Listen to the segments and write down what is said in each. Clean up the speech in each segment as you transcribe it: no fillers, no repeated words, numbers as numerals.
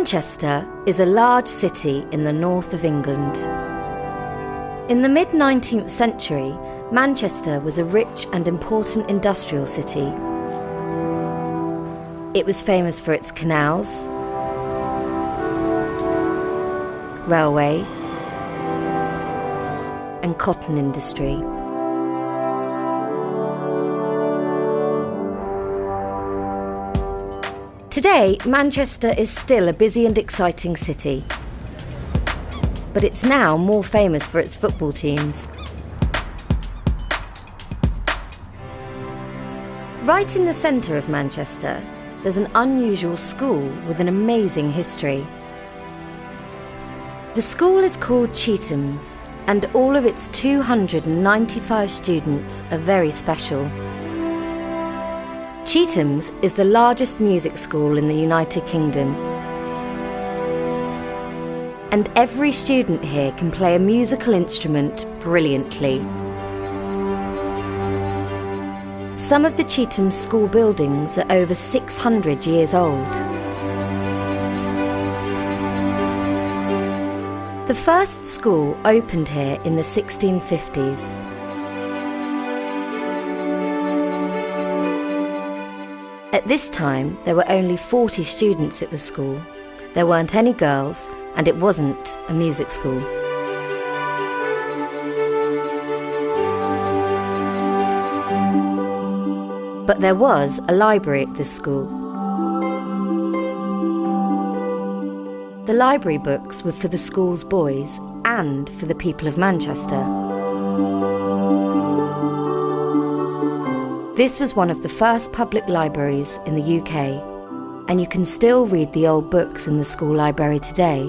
Manchester is a large city in the north of England. In the mid-19th century, Manchester was a rich and important industrial city. It was famous for its canals, railway, and cotton industry. Today, Manchester is still a busy and exciting city, but it's now more famous for its football teams. Right in the centre of Manchester, there's an unusual school with an amazing history. The school is called Chetham's, and all of its 295 students are very special. Chetham's is the largest music school in the United Kingdom. And every student here can play a musical instrument brilliantly. Some of the Chetham's school buildings are over 600 years old. The first school opened here in the 1650s. At this time, there were only 40 students at the school. There weren't any girls, and it wasn't a music school. But there was a library at this school. The library books were for the school's boys and for the people of Manchester. This was one of the first public libraries in the UK, and you can still read the old books in the school library today.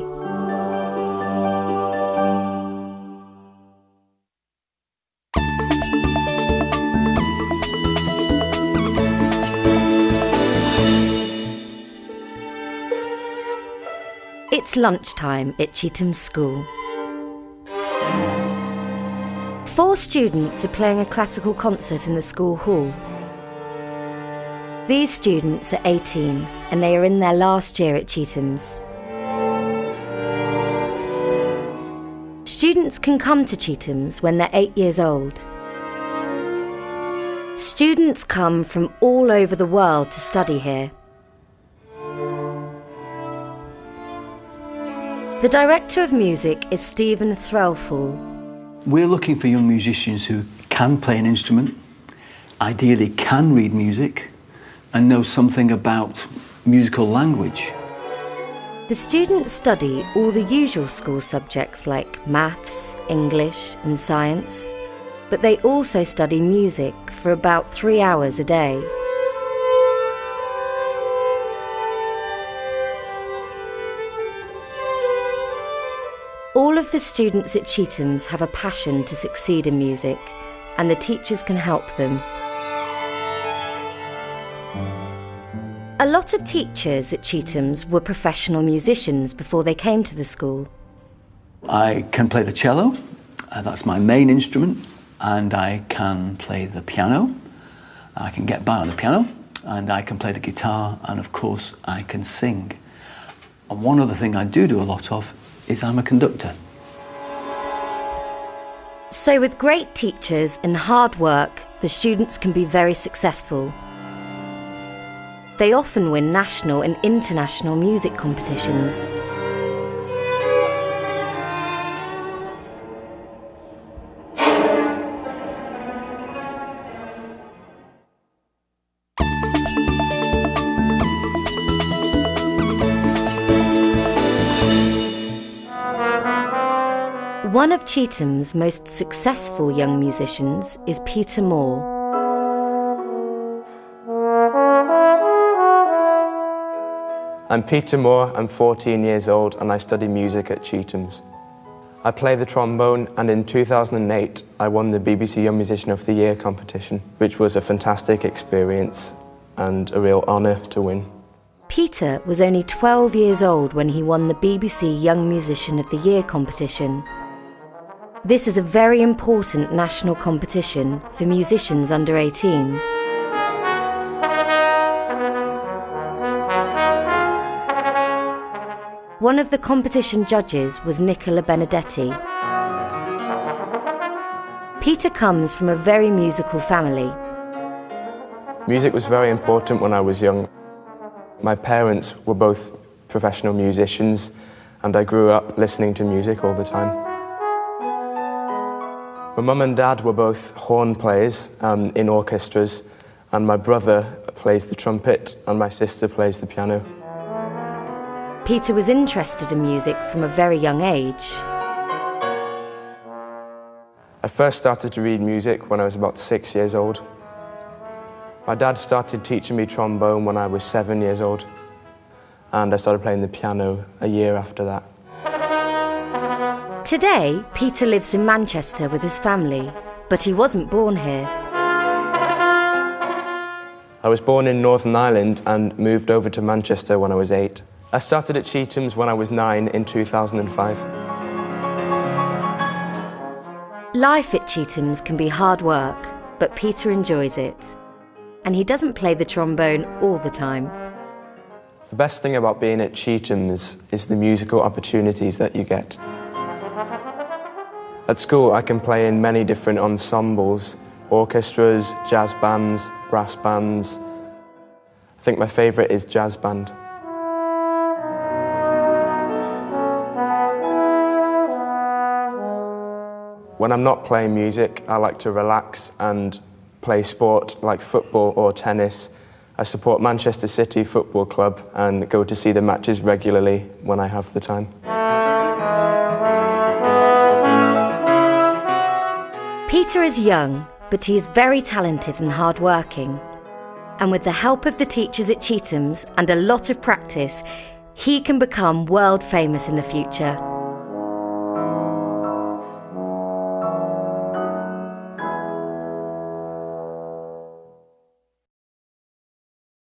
It's lunchtime at Chetham's school. 4 students are playing a classical concert in the school hall. These students are 18 and they are in their last year at Chetham's. Students can come to Chetham's when they're 8 years old. Students come from all over the world to study here. The director of music is Stephen Threlfall. We're looking for young musicians who can play an instrument, ideally can read music, and know something about musical language. The students study all the usual school subjects like maths, English and science, but they also study music for about 3 hours a day. All of the students at Chetham's have a passion to succeed in music, and the teachers can help them. A lot of teachers at Chetham's were professional musicians before they came to the school. I can play the cello, that's my main instrument, and I can play the piano. I can get by on the piano, and I can play the guitar, and of course I can sing. And one other thing I do a lot of is I'm a conductor. So with great teachers and hard work, the students can be very successful. They often win national and international music competitions. One of Chetham's most successful young musicians is Peter Moore. I'm Peter Moore, I'm 14 years old and I study music at Chetham's. I play the trombone, and in 2008 I won the BBC Young Musician of the Year competition, which was a fantastic experience and a real honour to win. Peter was only 12 years old when he won the BBC Young Musician of the Year competition. This is a very important national competition for musicians under 18. One of the competition judges was Nicola Benedetti. Peter comes from a very musical family. Music was very important when I was young. My parents were both professional musicians, and I grew up listening to music all the time. My mum and dad were both horn players in orchestras, and my brother plays the trumpet and my sister plays the piano. Peter was interested in music from a very young age. I first started to read music when I was about 6 years old. My dad started teaching me trombone when I was 7 years old, and I started playing the piano a year after that. Today, Peter lives in Manchester with his family, but he wasn't born here. I was born in Northern Ireland and moved over to Manchester when I was 8. I started at Chetham's when I was 9 in 2005. Life at Chetham's can be hard work, but Peter enjoys it. And he doesn't play the trombone all the time. The best thing about being at Chetham's is the musical opportunities that you get. At school, I can play in many different ensembles, orchestras, jazz bands, brass bands. I think my favourite is jazz band. When I'm not playing music, I like to relax and play sport like football or tennis. I support Manchester City Football Club and go to see the matches regularly when I have the time. Peter is young, but he is very talented and hard-working. And with the help of the teachers at Chetham's and a lot of practice, he can become world famous in the future.